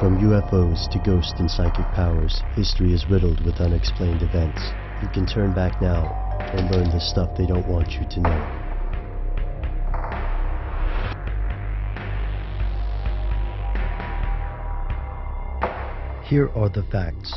From UFOs to ghost and psychic powers, history is riddled with unexplained events. You can turn back now and learn the stuff they don't want you to know. Here are the facts.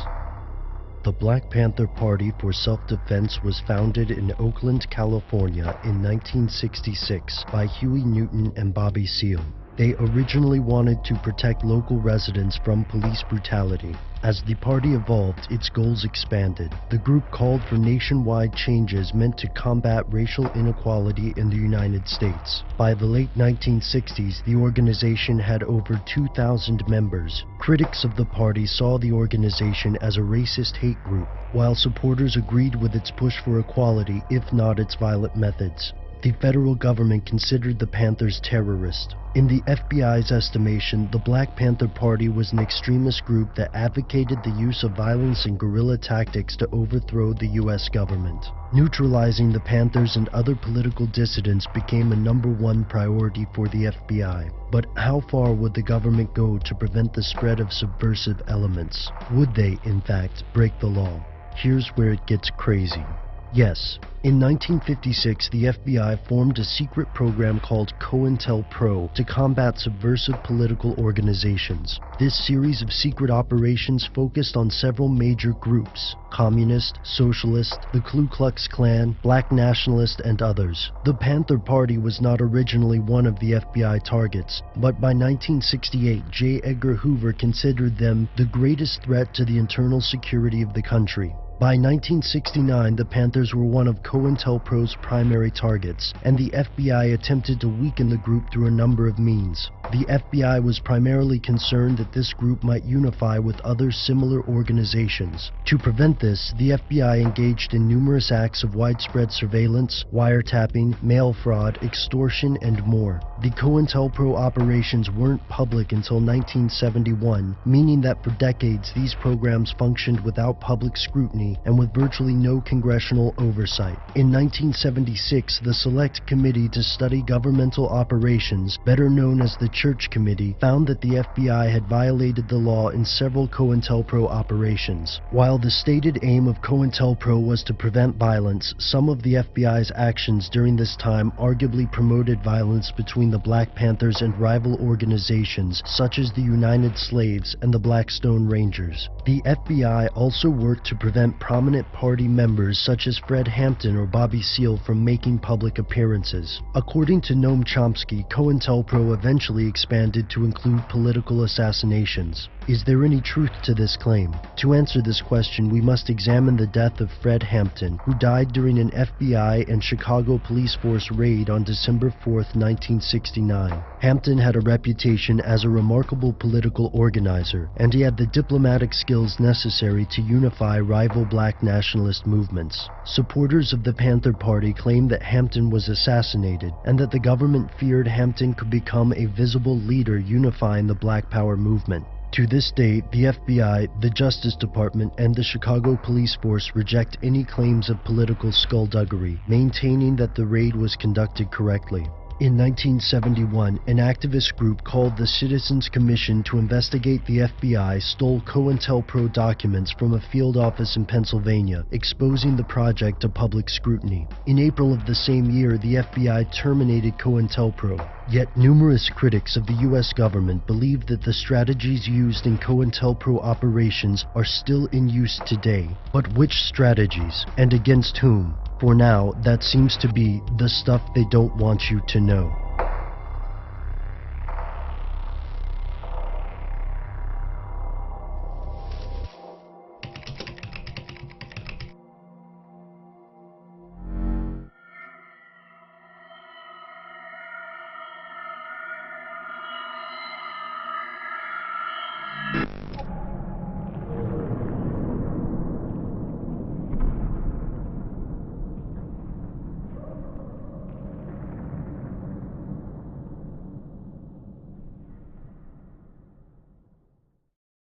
The Black Panther Party for Self-Defense was founded in Oakland, California in 1966 by Huey Newton and Bobby Seale. They originally wanted to protect local residents from police brutality. As the party evolved, its goals expanded. The group called for nationwide changes meant to combat racial inequality in the United States. By the late 1960s, the organization had over 2,000 members. Critics of the party saw the organization as a racist hate group, while supporters agreed with its push for equality, if not its violent methods. The federal government considered the Panthers terrorists. In the FBI's estimation, the Black Panther Party was an extremist group that advocated the use of violence and guerrilla tactics to overthrow the U.S. government. Neutralizing the Panthers and other political dissidents became a #1 priority for the FBI. But how far would the government go to prevent the spread of subversive elements? Would they, in fact, break the law? Here's where it gets crazy. Yes, in 1956, the FBI formed a secret program called COINTELPRO to combat subversive political organizations. This series of secret operations focused on several major groups: Communist, Socialist, the Ku Klux Klan, Black Nationalist, and others. The Panther Party was not originally one of the FBI targets, but by 1968, J. Edgar Hoover considered them the greatest threat to the internal security of the country. By 1969, the Panthers were one of COINTELPRO's primary targets, and the FBI attempted to weaken the group through a number of means. The FBI was primarily concerned that this group might unify with other similar organizations. To prevent this, the FBI engaged in numerous acts of widespread surveillance, wiretapping, mail fraud, extortion, and more. The COINTELPRO operations weren't public until 1971, meaning that for decades these programs functioned without public scrutiny and with virtually no congressional oversight. In 1976, the Select Committee to Study Governmental Operations, better known as the Church Committee, found that the FBI had violated the law in several COINTELPRO operations. While the stated aim of COINTELPRO was to prevent violence, some of the FBI's actions during this time arguably promoted violence between the Black Panthers and rival organizations such as the United Slaves and the Blackstone Rangers. The FBI also worked to prevent prominent party members such as Fred Hampton or Bobby Seale from making public appearances. According to Noam Chomsky, COINTELPRO eventually expanded to include political assassinations. Is there any truth to this claim? To answer this question, we must examine the death of Fred Hampton, who died during an FBI and Chicago police force raid on December 4, 1969. Hampton had a reputation as a remarkable political organizer, and he had the diplomatic skills necessary to unify rival black nationalist movements. Supporters of the Panther Party claimed that Hampton was assassinated, and that the government feared Hampton could become a visible leader unifying the Black Power movement. To this day, the FBI, the Justice Department, and the Chicago Police Force reject any claims of political skullduggery, maintaining that the raid was conducted correctly. In 1971, an activist group called the Citizens Commission to investigate the FBI stole COINTELPRO documents from a field office in Pennsylvania, exposing the project to public scrutiny. In April of the same year, the FBI terminated COINTELPRO. Yet numerous critics of the U.S. government believe that the strategies used in COINTELPRO operations are still in use today. But which strategies, and against whom? For now, that seems to be the stuff they don't want you to know.